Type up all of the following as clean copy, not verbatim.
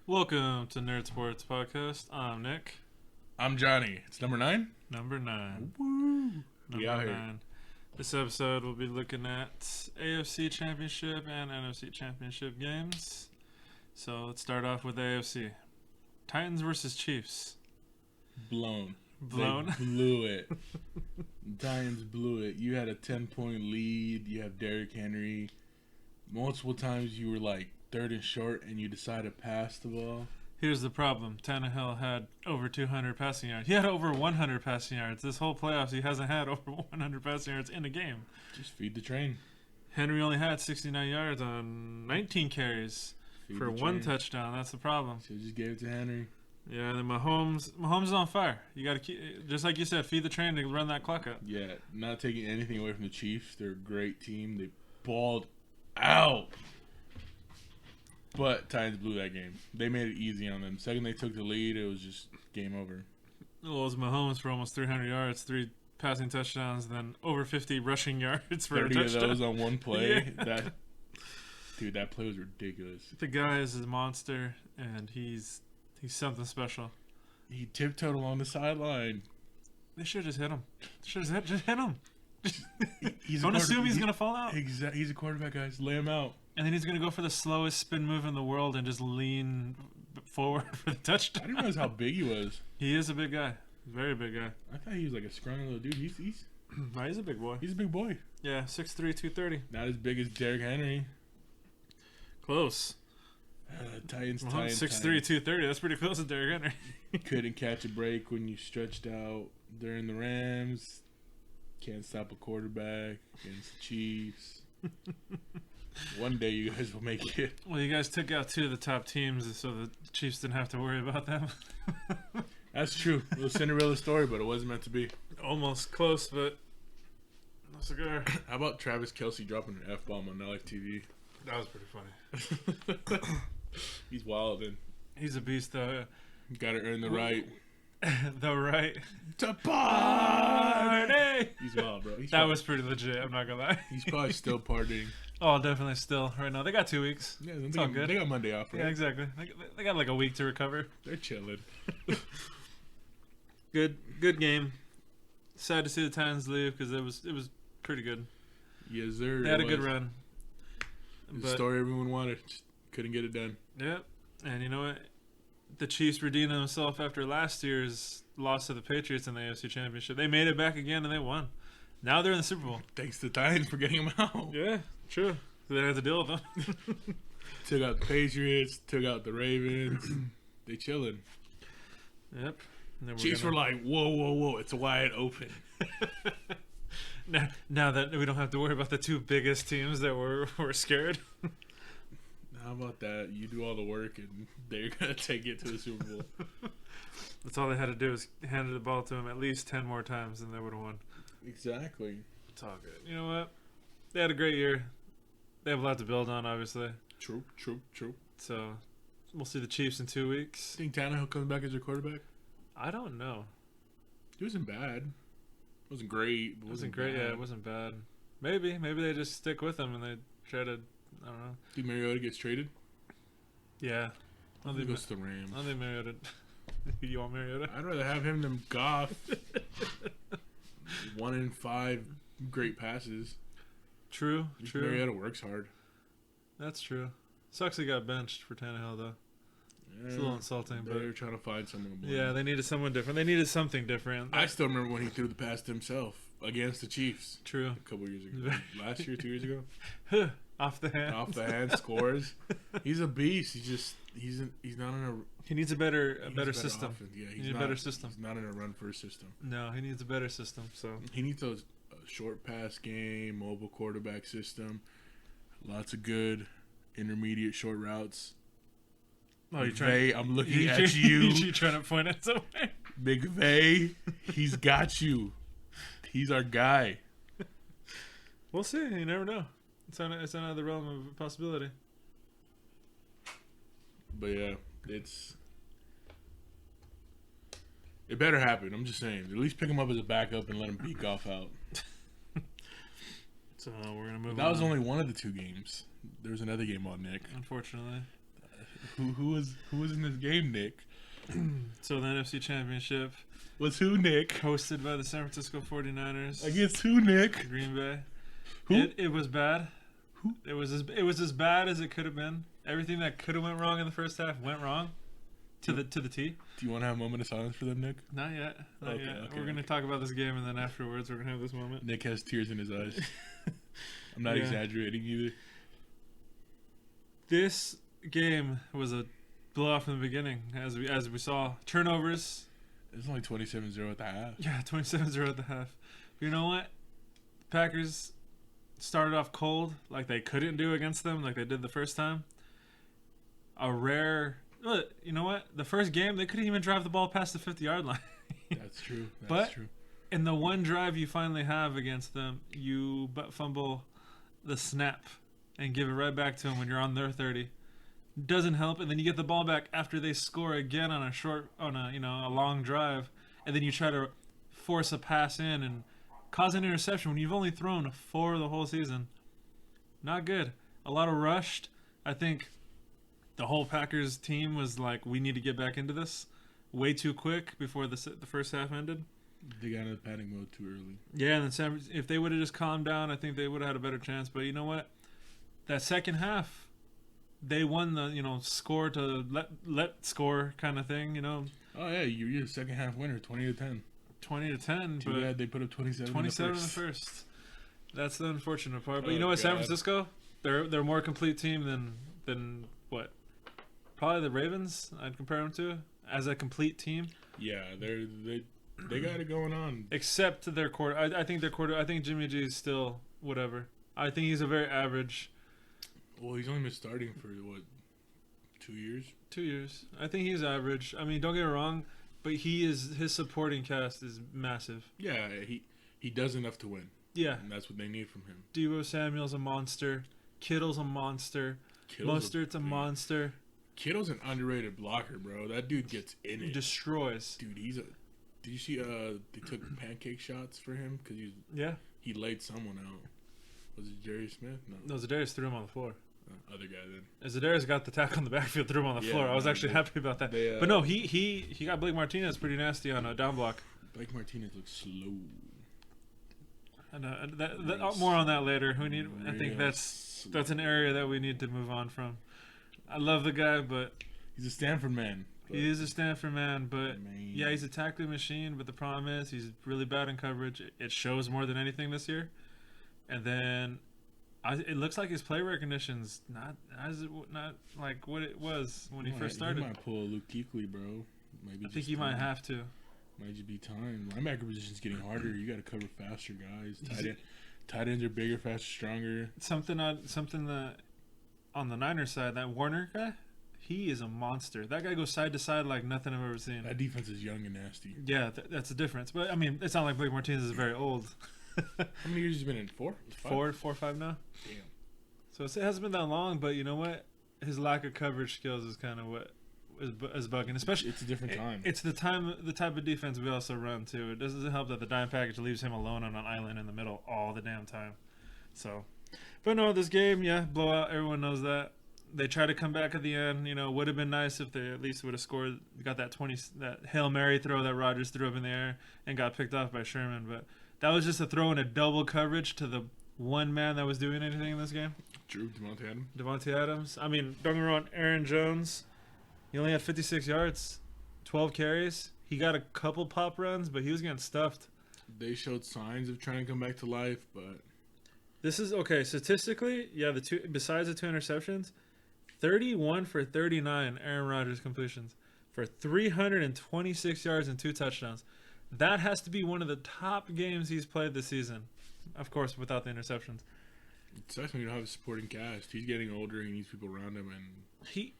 Welcome to Nerdsports Podcast. I'm Nick. I'm Johnny. It's number 9? Number 9. Woo! We out Number here. 9. This episode we'll be looking at AFC Championship and NFC Championship games. So let's start off with AFC. Titans versus Chiefs. Blown. Blown? They blew it. Titans blew it. You had a 10-point lead. You have Derrick Henry. Multiple times you were like third and short and you decide to pass the ball. Here's the problem. Tannehill had over 200 passing yards. He had over 100 passing yards. This whole playoffs, he hasn't had over 100 passing yards in a game. Just feed the train. Henry only had 69 yards on 19 carries Feed for the one train. touchdown. That's the problem. So just gave it to Henry. Yeah, and then Mahomes is on fire. You got to keep, just like you said, feed the train to run that clock out. Yeah, not taking anything away from the Chiefs. They're a great team. They balled out. But Titans blew that game. They made it easy on them. Second they took the lead, it was just game over. Well, it was Mahomes for almost 300 yards, 3 passing touchdowns, then over 50 rushing yards for a 30 of touchdown. those on one play. Yeah. That play was ridiculous. The guy is a monster, and he's something special. He tiptoed along the sideline. They should have just hit him. Just hit him. Don't assume he's going to fall out. Exactly. He's a quarterback, guys. Lay him out. And then he's going to go for the slowest spin move in the world and just lean forward for the I touchdown. didn't realize how big he was. He is a big guy. Very big guy. I thought he was like a scrawny little dude. He's No, he's a big boy. a big boy. Yeah, 6'3", 230. Not as big as Derrick Henry. Close. Titans. 6'3", 230. That's pretty close to Derrick Henry. Couldn't catch a break when you stretched out during the Rams. Can't stop a quarterback against the Chiefs. One day you guys will make it. Well, you guys took out 2 of the top teams, so the Chiefs didn't have to worry about them. That's true. It was a Cinderella story, but it wasn't meant to be. Almost close, but no cigar. How about Travis Kelce dropping an F-bomb on live TV? That was pretty funny. He's wild, and He's a beast, though. you gotta earn the right The right to party. party. He's wild, bro. That was pretty legit. I'm not gonna lie. He's probably still partying. Oh, definitely still right now. They got 2 weeks. Yeah, It's all good. They got Monday off, right? Yeah, exactly. They got like a week to recover. They're chilling. Good game. Sad to see the Titans leave because it was pretty good. Yes, sir. They had a good run. The story everyone wanted. Just couldn't get it done. Yep. And you know what? The Chiefs redeemed themselves after last year's loss to the Patriots in the AFC Championship. They made it back again and they won. Now they're in the Super Bowl. Thanks to the Titans for getting him out. Yeah, true. So they didn't have to deal with them. Took out the Patriots. Took out the Ravens. They chilling. Yep. And then Chiefs were like, whoa. It's wide open. now that we don't have to worry about the 2 biggest teams that were scared. How about that? You do all the work and they're going to take it to the Super Bowl. That's all they had to do is hand the ball to them at least 10 more times and they would have won. Exactly. It's all good. You know what? They had a great year. They have a lot to build on, obviously. True. So we'll see the Chiefs in 2 weeks. Think Tannehill comes back as your quarterback? I don't know. He wasn't bad. Wasn't great. But It wasn't great. bad. Yeah, it wasn't bad. Maybe they just stick with him and they try to. I don't know. Think Mariota gets traded? Yeah. I think he goes to the Rams. I think Mariota. You want Mariota? I'd rather have him than Goff. 1 in 5 great passes. True. Mariota works hard. That's true. Sucks he got benched for Tannehill though. It's a little insulting, but They're trying to find someone. yeah, they needed someone different. They needed something different. I still remember when he threw the pass to himself against the Chiefs True. a couple years ago. Last year, 2 years ago. Off the hand. Off the hand scores. He's a beast. He's not in a. He needs a better he needs system. offense. Yeah, He needs a better system. He's not in a run first system. No, he needs a better system. So He needs a short pass game, mobile quarterback system, lots of good intermediate short routes. oh, you trying? I'm looking at you, You trying to point at somewhere? Big Vay. He's got you. He's our guy. We'll see. You never know. It's not out of the realm of possibility. But yeah, it better happen. I'm just saying. At least pick him up as a backup and let him beat Goff out. So we're gonna move. That on. was only one of the 2 games. There was another game on, Nick. Unfortunately. who was in this game, Nick? So the NFC Championship Was who, Nick? hosted by the San Francisco 49ers. Against who, Nick? Green Bay. Who? It was bad. Who? It was as bad as it could have been. Everything that could have went wrong in the first half went wrong. To the T. Do you want to have a moment of silence for them, Nick? Not yet. Not Okay, yet. okay, We're gonna talk about this game, and then afterwards we're gonna have this moment. Nick has tears in his eyes. I'm not Yeah. exaggerating either. This game was a blowout from the beginning, as we saw. Turnovers. It's only 27-0 at the half. Yeah, 27-0 at the half. But you know what? Packers started off cold, like they couldn't do against them, like they did the first time. You know what? The first game, they couldn't even drive the ball past the 50-yard line. That's true. That's But true. in the one drive you finally have against them, you butt fumble the snap and give it right back to them when you're on their 30. Doesn't help, and then you get the ball back after they score again on a long drive, and then you try to force a pass in and cause an interception when you've only thrown 4 the whole season. Not good. A lot of rushed. I think the whole Packers team was like, we need to get back into this way too quick before the first half ended. They got into panic mode too early. Yeah, and then if they would have just calmed down, I think they would have had a better chance. But you know what? That second half, they won the score to let score kind of thing. Oh yeah, you're a second half winner, 20-10. 20-10. Too bad they put up 27. 27 in in the the first. That's the unfortunate part. But you Oh, know what? San God. Francisco, they're a more complete team than what? Probably the Ravens. I'd compare them to as a complete team. Yeah, they got it going on. Except their quarter. I think their quarter. I think Jimmy G is still whatever. I think he's a very average. Well, he's only been starting for what, 2 years? 2 years. I think he's average. I mean, don't get me wrong, but his supporting cast is massive. Yeah, he does enough to win. Yeah. And that's what they need from him. Deebo Samuel's a monster. Kittle's a monster. Mostert's a monster. Kittle's an underrated blocker, bro. That dude gets in He it. destroys. Dude, did you see they took pancake shots for him because Yeah. he laid someone out. Was it Jerry Smith? No, No, Zadarius threw him on the floor. other guy then. As Zadarius got the tackle on the backfield, threw him on the Yeah, floor. I was no, actually happy about that. they, But no, he got Blake Martinez pretty nasty on a down block. Blake Martinez looks slow. And more on that later. I think that's an area that we need to move on from. I love the guy, but He's a Stanford man. he is a Stanford man. But Man. yeah, he's a tackling machine. But the problem is he's really bad in coverage. It shows more than anything this year. And then it looks like his play recognition's not like what it was when he first started. He might pull a Luke Kuechly, bro. Maybe I think he might have to. Might just be time. Linebacker position's getting harder. You got to cover faster guys. Tight ends are bigger, faster, stronger. Something that on the Niners side, that Warner guy, he is a monster. That guy goes side to side like nothing I've ever seen. That defense is young and nasty. Yeah, that's the difference. But I mean, it's not like Blake Martinez is very old. How many years has he been in? 4? 4 or 5 now. Damn. So it hasn't been that long. But you know what? His lack of coverage skills is kind of what is bugging. Especially It's a different time. It's the type of defense we also run too. It doesn't help that the dime package leaves him alone on an island in the middle all the damn time. So, but no, this game, yeah, blowout. Everyone knows that. They try to come back at the end. Would have been nice if they at least would have scored. Got that Hail Mary throw that Rodgers threw up in the air and got picked off by Sherman. But that was just a throw in a double coverage to the one man that was doing anything in this game. Drew Devontae. Devontae Adams. I mean, don't get me wrong, Aaron Jones. He only had 56 yards, 12 carries. He got a couple pop runs, but he was getting stuffed. They showed signs of trying to come back to life, but This is okay. Statistically, yeah, besides the 2 interceptions, 31 for 39 Aaron Rodgers completions for 326 yards and 2 touchdowns. That has to be one of the top games he's played this season. Of course, without the interceptions. it sucks when you don't have a supporting cast. He's getting older. He needs people around him, and He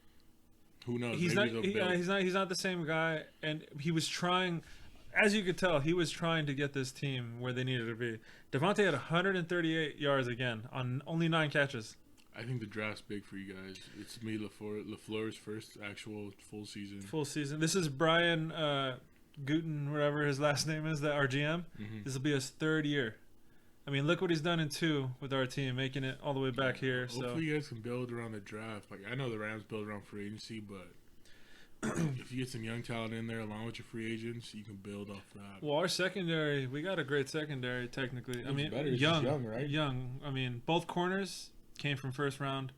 who knows? he's Maybe not they'll build. he's not the same guy, and he was trying. As you could tell, he was trying to get this team where they needed to be. Devontae had 138 yards again on only 9 catches. I think the draft's big for you guys. It's me, LaFleur's first actual full season. Full season. This is Brian Guten, whatever his last name is, that our GM. Mm-hmm. This will be his 3rd year. I mean, look what he's done in 2 with our team, making it all the way back here. So Hopefully, you guys can build around the draft. Like, I know the Rams build around free agency, but if you get some young talent in there along with your free agents, you can build off that. well, our secondary, we got a great secondary technically. I mean, better. It's young, just young, right? young. I mean, both corners came from first round.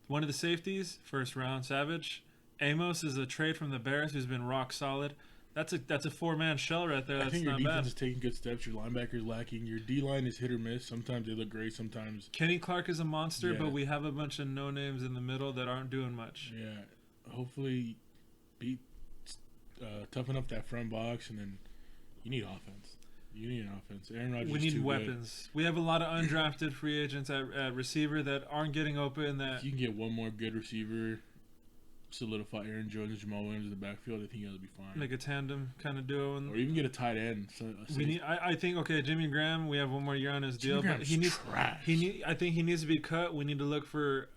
One of the safeties, first round, Savage. Amos is a trade from the Bears who's been rock solid. That's a 4-man shell right there. I That's think your not defense bad. is taking good steps. Your linebackers lacking. Your D line is hit or miss. Sometimes they look great. Sometimes, Kenny Clark is a monster, Yeah. but we have a bunch of no names in the middle that aren't doing much. yeah. Hopefully, be toughen up that front box, and then you need offense. You need an offense. Aaron Rodgers. We is need too weapons. We have a lot of undrafted free agents at receiver that aren't getting open. Good. That If you can get one more good receiver, solidify Aaron Jones and Jamal Williams in the backfield, I think you'll be fine. make a tandem kind of duo. And Or even get a tight end. So, we need. I think okay, Jimmy Graham. We have one more year on his deal, but he needs. trash. I think he needs to be cut. We need to look for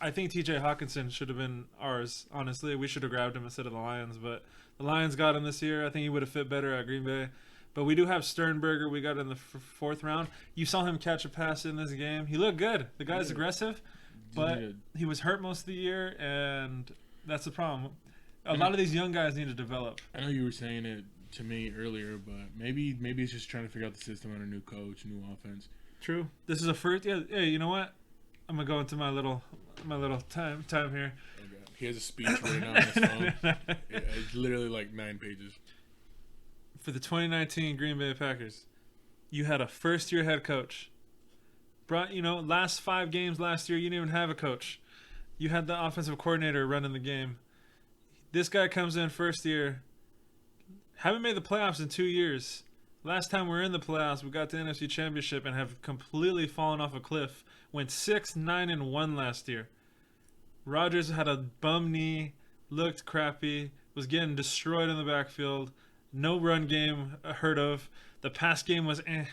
I think T.J. Hawkinson should have been ours. Honestly, we should have grabbed him instead of the Lions, but the Lions got him this year. I think he would have fit better at Green Bay. But we do have Sternberger. We got in the 4th round. You saw him catch a pass in this game. He looked good. The guy's aggressive, but he was hurt most of the year, and that's the problem. A lot of these young guys need to develop. I know you were saying it to me earlier, but maybe it's just trying to figure out the system under a new coach, new offense. True. This is a first. Yeah. Hey, you know what? I'm gonna go into my little time here. Okay. He has a speech right now on his phone. It's literally like 9 pages. For the 2019 Green Bay Packers, you had a first-year head coach. Last 5 games last year, you didn't even have a coach. You had the offensive coordinator running the game. This guy comes in first year. Haven't made the playoffs in 2 years. Last time we were in the playoffs, we got the NFC Championship and have completely fallen off a cliff. Went 6-9-1 last year. Rodgers had a bum knee, looked crappy, was getting destroyed in the backfield. No run game heard of. The pass game was eh.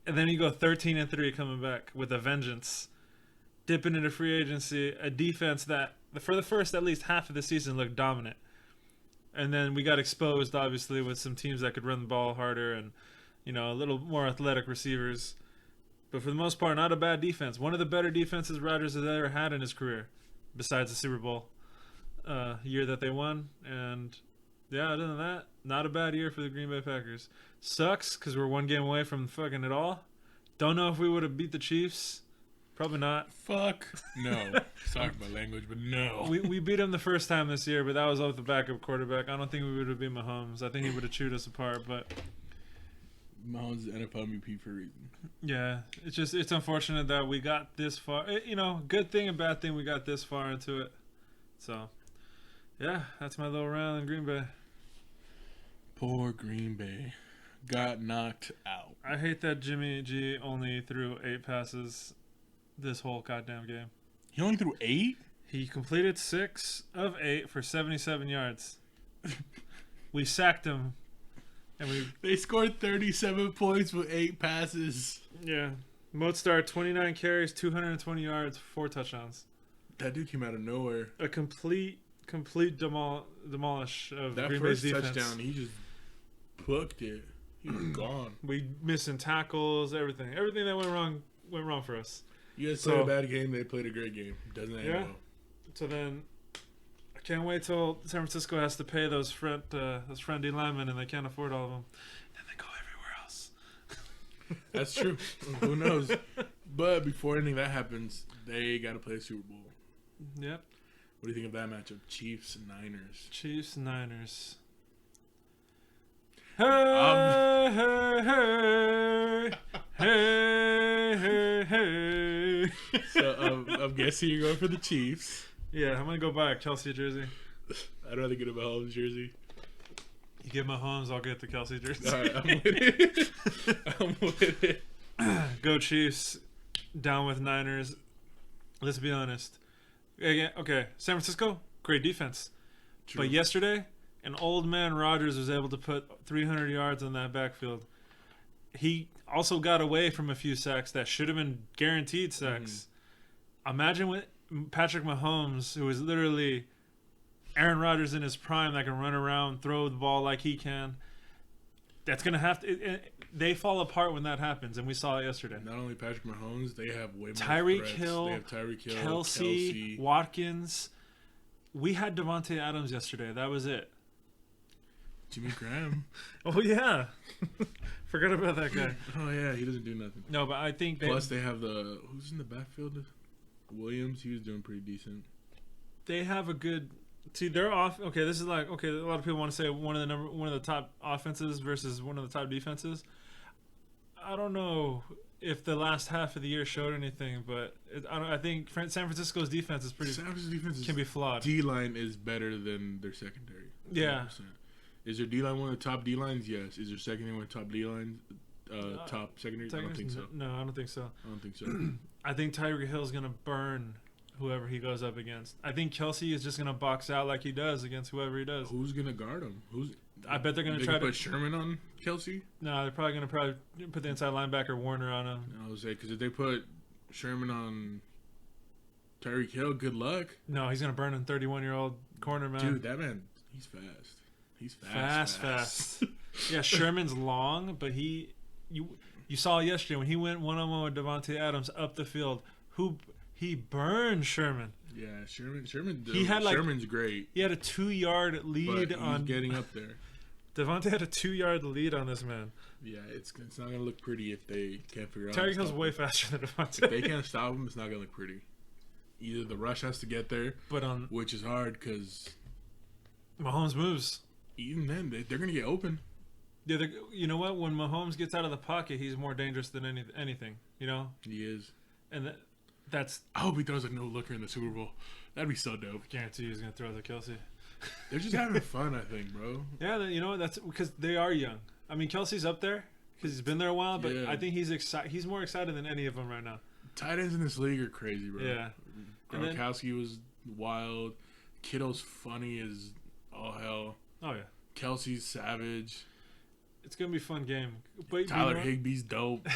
And then you go 13-3 coming back with a vengeance. Dipping into free agency, a defense that for the first at least half of the season looked dominant. And then we got exposed obviously with some teams that could run the ball harder and a little more athletic receivers. But for the most part, not a bad defense. One of the better defenses Rodgers has ever had in his career, besides the Super Bowl year that they won. And yeah, other than that, not a bad year for the Green Bay Packers. Sucks because we're 1 game away from fucking it all. Don't know if we would have beat the Chiefs. Probably not. Fuck no. Sorry for my language, but no. We beat them the first time this year, but that was off the backup quarterback. I don't think we would have beat Mahomes. I think he would have chewed us apart, but Mahomes is NFL MVP for a reason. yeah, it's unfortunate that we got this far. Good thing and bad thing we got this far into it. So, yeah, that's my little round in Green Bay. Poor Green Bay. Got knocked out. I hate that Jimmy G only threw 8 passes this whole goddamn game. He only threw 8? He completed 6 of 8 for 77 yards. We sacked him. And They scored 37 points with 8 passes. yeah. Mozart, 29 carries, 220 yards, 4 touchdowns. That dude came out of nowhere. A complete demolish of That Green Bay's first defense. touchdown, he just booked it. He was gone. We missing tackles, everything. Everything that went wrong for us. You guys played a bad game. They played a great game. Doesn't end well. So then, I can't wait till San Francisco has to pay those front D linemen, and they can't afford all of them. Then they go everywhere else. That's true. Who knows? But before anything that happens, they got to play a Super Bowl. Yep. What do you think of that matchup? Chiefs and Niners. Chiefs, Niners. Hey, hey, hey, hey, hey. So I'm guessing you're going for the Chiefs. Yeah, I'm gonna go buy a Kelsey jersey. I'd rather get a Mahomes jersey. You get Mahomes, I'll get the Kelsey jersey. All right, I'm with it. I'm with it. Go Chiefs. Down with Niners. Let's be honest. Okay, San Francisco, great defense. True. But yesterday, an old man Rodgers was able to put 300 yards on that backfield. He also got away from a few sacks that should have been guaranteed sacks. Imagine with Patrick Mahomes, who is literally Aaron Rodgers in his prime, that can run around, throw the ball like he can. That's gonna have to. They fall apart when that happens, and we saw it yesterday. Not only Patrick Mahomes, they have way more Tyreek threats. Hill, They have Tyreek Hill, Kelsey, Watkins. We had Devontae Adams yesterday. That was it. Jimmy Graham. Oh yeah, forgot about that guy. Oh yeah, he doesn't do nothing. No, but I think Plus they have who's in the backfield? Williams. He was doing pretty decent. they have a good. See, they're off. Okay, this is like okay. A lot of people want to say one of the top offenses versus one of the top defenses. I don't know if the last half of the year showed anything, but I think San Francisco's defense is pretty. San Francisco's defense can be flawed. D line is better than their secondary. 100%. Yeah. Is their D line one of the top D lines? Yes. Is their secondary one of the top D lines? Top secondary? I don't think so. No, I don't think so. I don't think so. I think Tyreek Hill's gonna burn whoever he goes up against. I think Kelsey is just gonna box out like he does against whoever he does. Who's gonna guard him? I bet they're gonna try to put Sherman on Kelsey. No, they're probably gonna put the inside linebacker Warner on him. I would say because if they put Sherman on Tyreek Hill, good luck. No, he's gonna burn a 31-year-old corner man. Dude, that man, he's fast. He's fast. Yeah, Sherman's long, but you saw yesterday when he went one-on-one with Devontae Adams up the field. He burned Sherman. Yeah, Sherman. He had Sherman's great. He had a 2-yard lead but on. He's getting up there. Devontae had a 2-yard lead on this man. Yeah, it's not gonna look pretty if they can't figure out. Tyreek Hill's way faster than Devontae. If they can't stop him, it's not gonna look pretty. Either the rush has to get there, which is hard because Mahomes moves. Even then, they're gonna get open. Yeah, you know what? When Mahomes gets out of the pocket, he's more dangerous than anything. You know. He is. And that's. I hope he throws a no-looker in the Super Bowl. That'd be so dope. I guarantee he's gonna throw the Kelsey. They're just having fun, I think, bro. Yeah, you know what? That's because they are young. I mean, Kelsey's up there because he's been there a while, but I think he's excited. He's more excited than any of them right now. Tight ends in this league are crazy, bro. Yeah. Gronkowski was wild. Kittle's funny as all hell. Oh yeah. Kelsey's savage. It's gonna be a fun game. But Tyler Higbee's dope.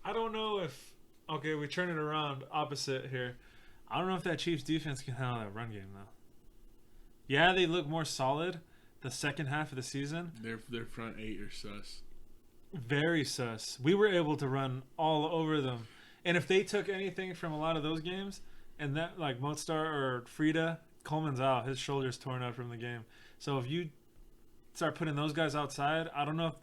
I don't know if we turn it around opposite here. I don't know if that Chiefs defense can handle that run game though. Yeah, they look more solid the second half of the season. Their front eight are sus. Very sus. We were able to run all over them. And if they took anything from a lot of those games, and that like Mozart or Frida, Coleman's out. His shoulder's torn out from the game. So if you start putting those guys outside, I don't know if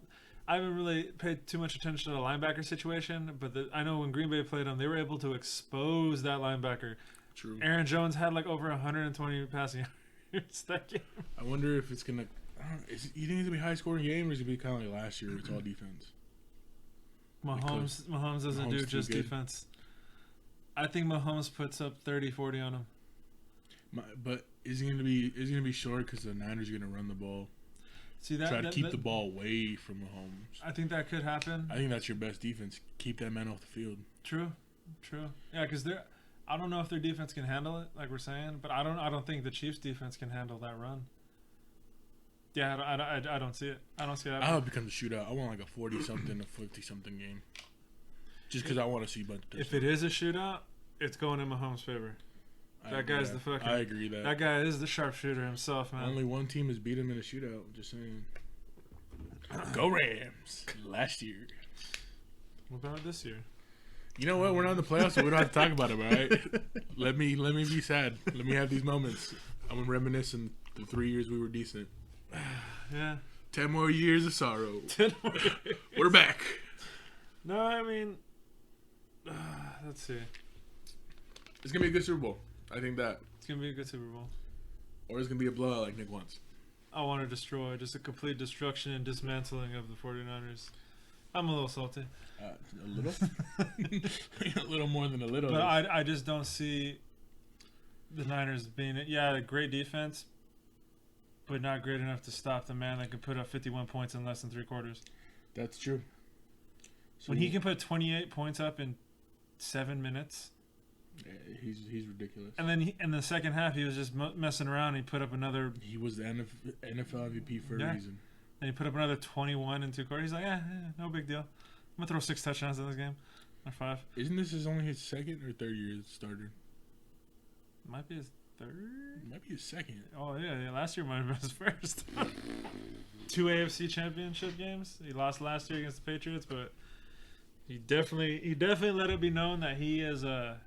I haven't really paid too much attention to the linebacker situation, but I know when Green Bay played them, they were able to expose that linebacker. True. Aaron Jones had like over 120 passing yards that game. I wonder if it's gonna. You think it's gonna be a high scoring game, or is it gonna be kind of like last year? It's all defense. Mahomes doesn't do just defense. I think Mahomes puts up 30, 40 on him. But is he gonna be short because the Niners are gonna run the ball? See Try to keep the ball away from Mahomes. I think that could happen. I think that's your best defense. Keep that man off the field. True. Yeah, because I don't know if their defense can handle it, like we're saying, but I don't think the Chiefs' defense can handle that run. Yeah, I don't see it. I don't see it. I hope it becomes a shootout. I want like a 40-something, a 50-something game. Just because I want to see a bunch of If it is a shootout, it's going in Mahomes' favor. That guy's the fucking. I agree that. That guy is the sharpshooter himself, man. Only one team has beat him in a shootout. Just saying. Go Rams! Last year. What about this year? You know what? We're not in the playoffs, so we don't have to talk about it, all right? Let me be sad. Let me have these moments. I'm reminiscing the 3 years we were decent. Yeah. 10 more years of sorrow. 10 more years. We're back. No, I mean, let's see. It's gonna be a good Super Bowl. I think that. It's gonna be a good Super Bowl. Or it's gonna be a blowout like Nick wants. I want to destroy, just a complete destruction and dismantling of the 49ers. I'm a little salty. A little? A little more than a little. But I just don't see the Niners being, a great defense, but not great enough to stop the man that can put up 51 points in less than 3 quarters. That's true. So when he can put 28 points up in 7 minutes. Yeah, he's ridiculous. And then in the second half, he was just messing around. He put up another. He was the NFL MVP for a reason. And he put up another 21 in 2 quarters. He's like, no big deal. I'm gonna throw 6 touchdowns in this game, or 5. Isn't this only his second or third year as starter? Might be his third. Might be his second. Oh yeah. Last year might have been his first. 2 AFC Championship games. He lost last year against the Patriots, but he definitely let it be known that he's gonna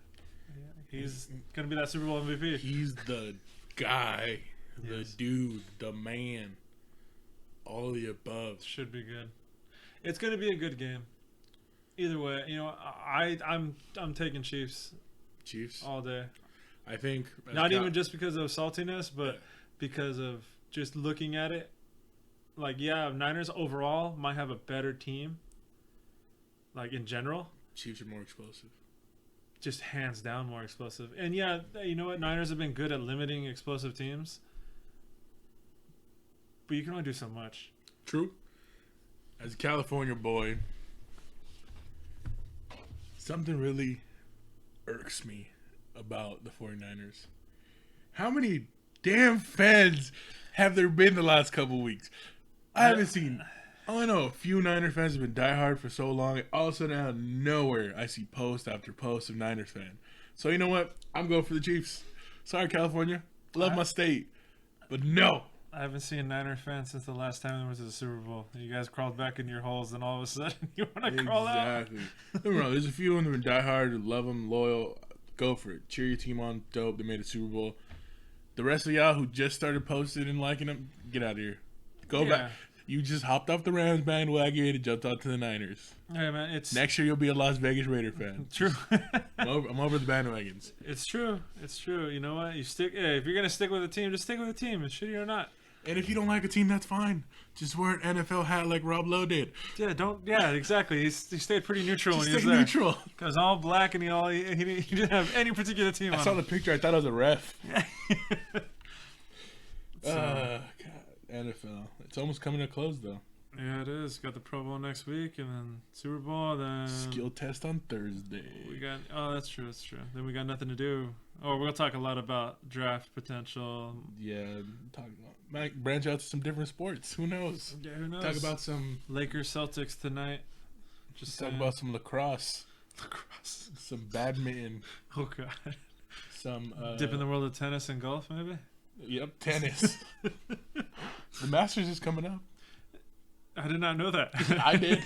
be that Super Bowl MVP. He's the guy, the Yes. dude, the man. All of the above. Should be good. It's gonna be a good game. Either way, I'm taking Chiefs Chiefs. all day. I think Not even just because of saltiness, but Yeah. because of just looking at it. Like, yeah, Niners overall might have a better team. Like, in general. Chiefs are more explosive. Just hands down more explosive. And yeah, you know what? Niners have been good at limiting explosive teams. But you can only do so much. True. As a California boy, something really irks me about the 49ers. How many damn fans have there been the last couple weeks? I haven't seen. I know a few Niner fans have been diehard for so long. All of a sudden, out of nowhere, I see post after post of Niners fan. So you know what? I'm going for the Chiefs. Sorry, California. Love my state, but no. I haven't seen Niner fans since the last time there was a Super Bowl. You guys crawled back in your holes, and all of a sudden you want to crawl out. Exactly. There's a few of them that are diehard, who love them, loyal. Go for it. Cheer your team on. Dope. They made a Super Bowl. The rest of y'all who just started posting and liking them, get out of here. Go back. You just hopped off the Rams bandwagon and jumped onto the Niners. Hey man, it's Next year you'll be a Las Vegas Raider fan. true. I'm over the bandwagons. It's true. It's true. You know what? You stick. Hey, if you're gonna stick with a team, just stick with a team. It's shitty or not. And if you don't like a team, that's fine. Just wear an NFL hat like Rob Lowe did. Yeah, don't. Yeah, exactly. He stayed pretty neutral Just when he was stay there. neutral. Cause all black and he didn't have any particular team. I on saw him. the picture. I thought it was a ref. So- God, NFL. It's almost coming to a close though. Yeah, it is. Got the Pro Bowl next week, and then Super Bowl. Then Skill test on Thursday. we got. Oh, that's true. That's true. Then we got nothing to do. Oh, we'll talk a lot about draft potential. Yeah, might branch out to some different sports. Who knows? Yeah, who knows? Talk about some. Lakers Celtics tonight. Just Talk saying. about some lacrosse, lacrosse. some badminton, Oh god. some Dip in the world of tennis and golf, maybe. Yep, tennis. The Masters is coming up. I did not know that. I did.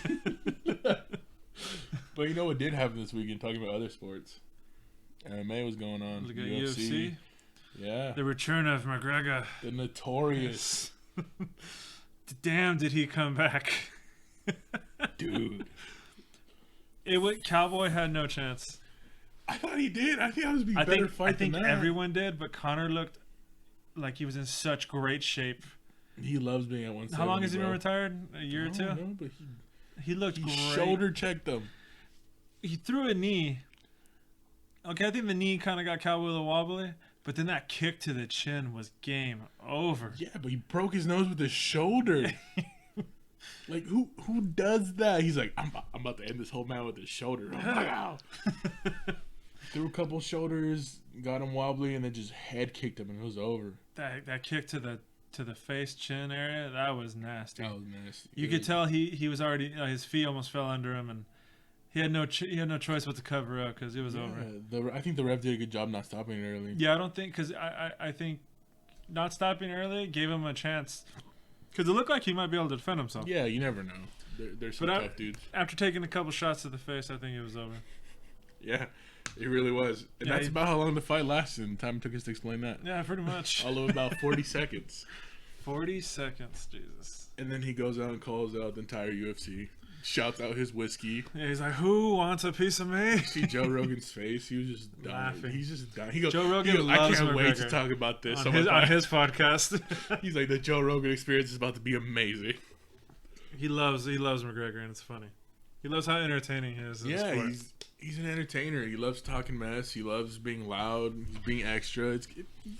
But you know what did happen this weekend? Talking about other sports, MMA was going on. Look at UFC. Yeah, The return of McGregor. the notorious Damn, did he come back? dude. Cowboy had no chance. I thought he did. I think I was a better fight I think than that. everyone did, but Connor looked like he was in such great shape. He loves being at 170. How long has he been bro. retired? A year or I two? don't know, but He looked he great. shoulder checked them. He threw a knee. Okay, I think the knee kind of got Cowboy a little wobbly, but then that kick to the chin was game over. Yeah, but he broke his nose with his shoulder. Like who does that? He's like, I'm about to end this whole man with his shoulder. I'm like, ow. Threw a couple shoulders, got him wobbly, and then just head kicked him, and it was over. That kick to the face chin area, that was nasty. That was nasty. You could tell he was already his feet almost fell under him, and he had no choice but to cover up because it was over. I think the ref did a good job not stopping it early. Yeah, I don't think because I think not stopping early gave him a chance because it looked like he might be able to defend himself. Yeah, you never know. They're some tough dudes. After taking a couple shots to the face, I think it was over. Yeah, it really was. And Yeah, that's about how long the fight lasted, and time took us to explain that. Yeah, pretty much. All of about 40 seconds. 40 seconds, Jesus. And then he goes out and calls out the entire UFC. Shouts out his whiskey. Yeah, he's like, "Who wants a piece of me?" See Joe Rogan's face. He was just dying. Laughing. He's just dying. He goes, Joe Rogan I loves can't wait McGregor. to talk about this on his podcast. He's like, the Joe Rogan experience is about to be amazing. He loves McGregor, and it's funny. He loves how entertaining he is. In the Yeah, sport. he's an entertainer. He loves talking mess. He loves being loud. He's being extra. It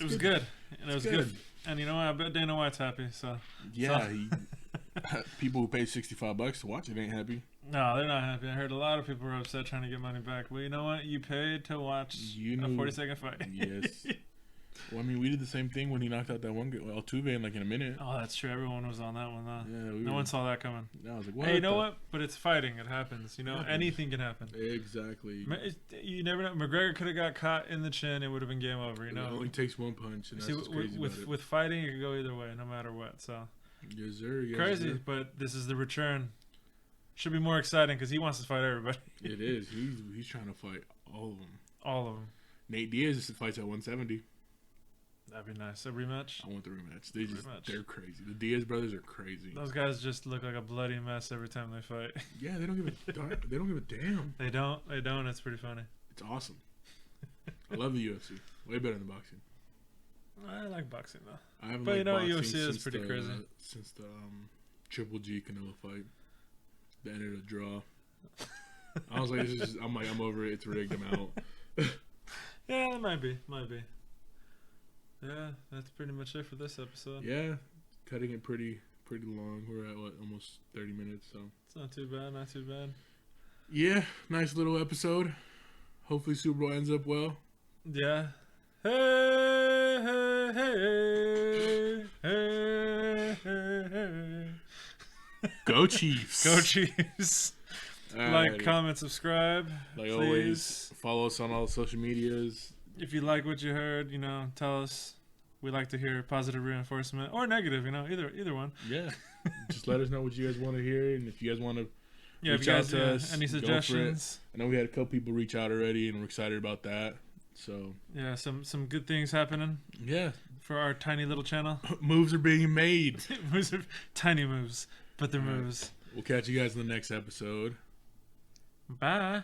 was good. And it was good. good. And you know what? I bet Dana White's happy. So Yeah, people who pay $65 to watch it ain't happy. no, they're not happy. I heard a lot of people were upset trying to get money back. Well, you know what? You paid to watch a 40-second fight. Yes. Well, I mean, we did the same thing when he knocked out that one guy, Altuve, in like in a minute. Oh, that's true. Everyone was on that one, though. Yeah, No one saw that coming. I was like, what? Hey, you know what? But it's fighting. It happens. You know, Happens. anything can happen. Exactly. You never know. McGregor could have got caught in the chin. It would have been game over. You It know. only takes one punch, and that's See, what's crazy about it. with fighting, it could go either way, no matter what. So Yes, sir. Yes, Crazy, sir. but this is the return. Should be more exciting because he wants to fight everybody. It is. He's trying to fight all of them. All of them. Nate Diaz fights at 170. That'd be nice. A rematch. I want the rematch. They're crazy. The Diaz brothers are crazy. Those guys just look like a bloody mess every time they fight. Yeah, they don't give a damn. They don't. It's pretty funny. It's awesome. I love the UFC. Way better than boxing. I like boxing though. I haven't But liked UFC boxing is pretty crazy. Since the Triple G Canelo fight. That ended a draw. I was like, I'm over it. It's rigged. I'm out. Yeah, it might be. Yeah, that's pretty much it for this episode. Yeah, cutting it pretty long. We're at almost 30 minutes, so It's not too bad. yeah, nice little episode. Hopefully Super Bowl ends up well. Yeah. Hey. Go Chiefs. Go Chiefs. Like, Alrighty. comment, subscribe. Like please. always, follow us on all the social medias. If you like what you heard, tell us. We like to hear positive reinforcement or negative, either one. Yeah, just let us know what you guys want to hear, and if you guys want to If reach you out guys to us, any go for it. suggestions. I know we had a couple people reach out already, and we're excited about that. So Yeah, some good things happening yeah, for our tiny little channel. moves are being made. Moves are tiny moves, but they're All right. moves. We'll catch you guys in the next episode. Bye.